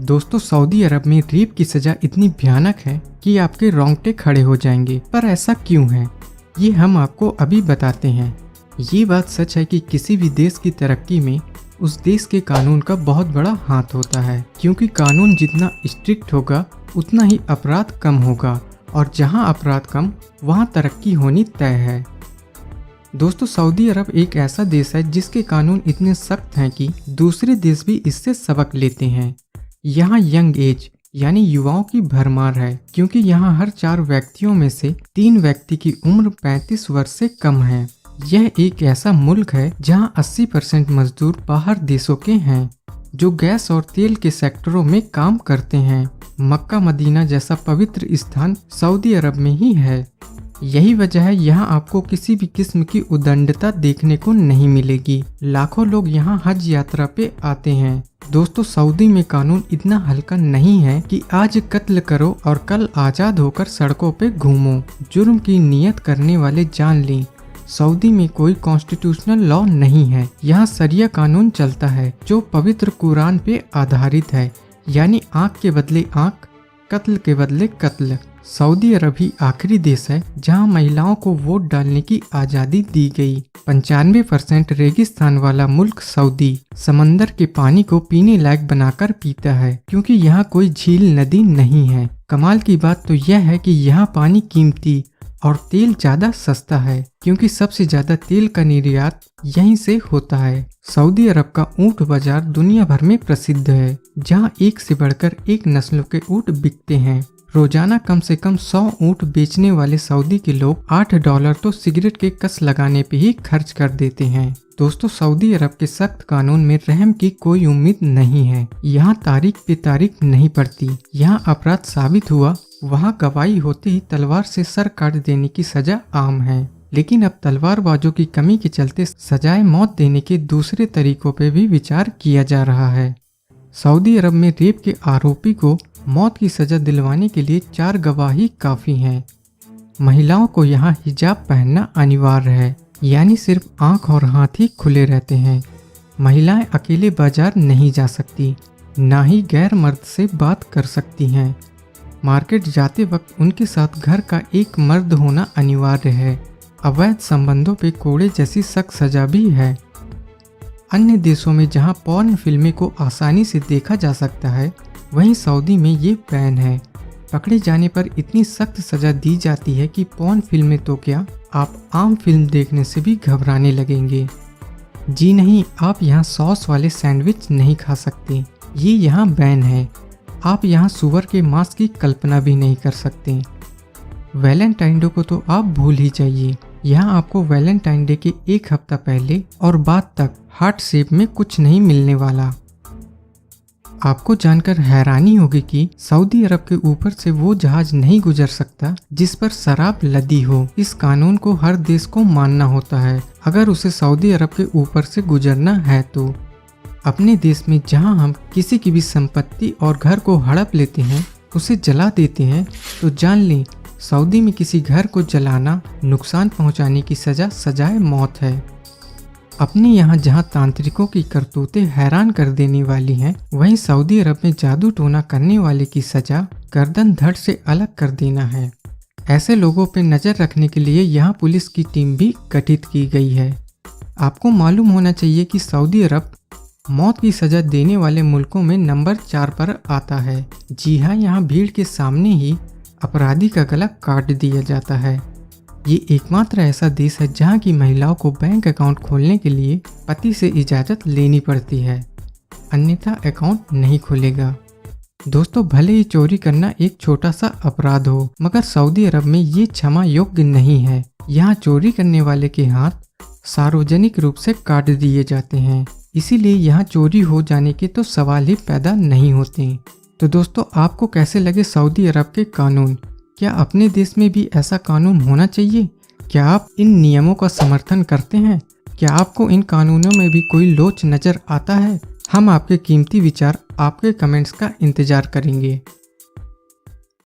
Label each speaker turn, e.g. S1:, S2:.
S1: दोस्तों, सऊदी अरब में रेप की सजा इतनी भयानक है कि आपके रोंगटे खड़े हो जाएंगे। पर ऐसा क्यों है, ये हम आपको अभी बताते हैं। ये बात सच है कि किसी भी देश की तरक्की में उस देश के कानून का बहुत बड़ा हाथ होता है, क्योंकि कानून जितना स्ट्रिक्ट होगा उतना ही अपराध कम होगा, और जहां अपराध कम वहां तरक्की होनी तय है। दोस्तों, सऊदी अरब एक ऐसा देश है जिसके कानून इतने सख्त हैं कि दूसरे देश भी इससे सबक लेते हैं। यहाँ यंग एज यानी युवाओं की भरमार है, क्योंकि यहाँ हर 4 व्यक्तियों में से 3 व्यक्ति की उम्र 35 वर्ष से कम है। यह एक ऐसा मुल्क है जहाँ 80% मजदूर बाहर देशों के हैं, जो गैस और तेल के सेक्टरों में काम करते हैं। मक्का मदीना जैसा पवित्र स्थान सऊदी अरब में ही है। यही वजह है यहाँ आपको किसी भी किस्म की उदंडता देखने को नहीं मिलेगी। लाखों लोग यहाँ हज यात्रा पे आते हैं। दोस्तों, सऊदी में कानून इतना हल्का नहीं है कि आज कत्ल करो और कल आजाद होकर सड़कों पे घूमो। जुर्म की नियत करने वाले जान लें। सऊदी में कोई कॉन्स्टिट्यूशनल लॉ नहीं है। यहाँ शरिया कानून चलता है जो पवित्र कुरान पे आधारित है, यानी आँख के बदले आँख, कत्ल के बदले कत्ल। सऊदी अरब ही आखिरी देश है जहां महिलाओं को वोट डालने की आज़ादी दी गई। 95% रेगिस्तान वाला मुल्क सऊदी समंदर के पानी को पीने लायक बनाकर पीता है, क्योंकि यहाँ कोई झील नदी नहीं है। कमाल की बात तो यह है कि यहाँ पानी कीमती और तेल ज्यादा सस्ता है, क्योंकि सबसे ज्यादा तेल का निर्यात यहीं से होता है। सऊदी अरब का ऊंट बाजार दुनिया भर में प्रसिद्ध है, जहां एक से बढ़कर एक नस्लों के ऊंट बिकते हैं। रोजाना कम से कम 100 ऊंट बेचने वाले सऊदी के लोग $8 तो सिगरेट के कस लगाने पे ही खर्च कर देते हैं। दोस्तों, सऊदी अरब के सख्त कानून में रहम की कोई उम्मीद नहीं है। यहाँ तारीख पे तारीख नहीं पड़ती। यहाँ अपराध साबित हुआ, वहाँ गवाही होते ही तलवार से सर काट देने की सजा आम है। लेकिन अब तलवारबाजों की कमी के चलते सजाए मौत देने के दूसरे तरीकों पे भी विचार किया जा रहा है। सऊदी अरब में रेप के आरोपी को मौत की सजा दिलवाने के लिए 4 गवाह ही काफी हैं। महिलाओं को यहाँ हिजाब पहनना अनिवार्य है, यानी सिर्फ आंख और हाथ ही खुले रहते हैं। महिलाएं अकेले बाजार नहीं जा सकती, ना ही गैर मर्द से बात कर सकती हैं। मार्केट जाते वक्त उनके साथ घर का एक मर्द होना अनिवार्य है। अवैध संबंधों पे कोड़े जैसी सख्त सजा भी है। अन्य देशों में जहां पॉर्न फिल्में को आसानी से देखा जा सकता है, वहीं सऊदी में ये बैन है। पकड़े जाने पर इतनी सख्त सजा दी जाती है कि पॉर्न फिल्में तो क्या, आप आम फिल्म देखने से भी घबराने लगेंगे। जी नहीं, आप यहाँ सॉस वाले सैंडविच नहीं खा सकते, ये यहाँ बैन है। आप यहाँ सुअर के मांस की कल्पना भी नहीं कर सकते। वैलेंटाइन डे को तो आप भूल ही जाइए। यहाँ आपको वैलेंटाइन डे के 1 हफ्ता पहले और बाद तक हार्ट शेप में कुछ नहीं मिलने वाला। आपको जानकर हैरानी होगी कि सऊदी अरब के ऊपर से वो जहाज नहीं गुजर सकता जिस पर शराब लदी हो। इस कानून को हर देश को मानना होता है अगर उसे सऊदी अरब के ऊपर से गुजरना है तो। अपने देश में जहां हम किसी की भी संपत्ति और घर को हड़प लेते हैं, उसे जला देते हैं, तो जान लें सऊदी में किसी घर को जलाना, नुकसान पहुंचाने की सजा सजाए मौत है। अपने यहाँ जहाँ तांत्रिकों की करतूतें हैरान कर देने वाली हैं, वहीं सऊदी अरब में जादू टोना करने वाले की सजा गर्दन धड़ से अलग कर देना है। ऐसे लोगों पर नज़र रखने के लिए यहाँ पुलिस की टीम भी गठित की गई है। आपको मालूम होना चाहिए कि सऊदी अरब मौत की सजा देने वाले मुल्कों में नंबर 4 पर आता है। जी हाँ, यहाँ भीड़ के सामने ही अपराधी का गला काट दिया जाता है। ये एकमात्र ऐसा देश है जहाँ की महिलाओं को बैंक अकाउंट खोलने के लिए पति से इजाज़त लेनी पड़ती है, अन्यथा अकाउंट नहीं खुलेगा। दोस्तों, भले ही चोरी करना एक छोटा सा अपराध हो, मगर सऊदी अरब में ये क्षमा योग्य नहीं है। यहाँ चोरी करने वाले के हाथ सार्वजनिक रूप से काट दिए जाते हैं, इसीलिए यहाँ चोरी हो जाने के तो सवाल ही पैदा नहीं होते। तो दोस्तों, आपको कैसे लगे सऊदी अरब के कानून? क्या अपने देश में भी ऐसा कानून होना चाहिए? क्या आप इन नियमों का समर्थन करते हैं? क्या आपको इन कानूनों में भी कोई लोच नज़र आता है? हम आपके कीमती विचार, आपके कमेंट्स का इंतजार करेंगे।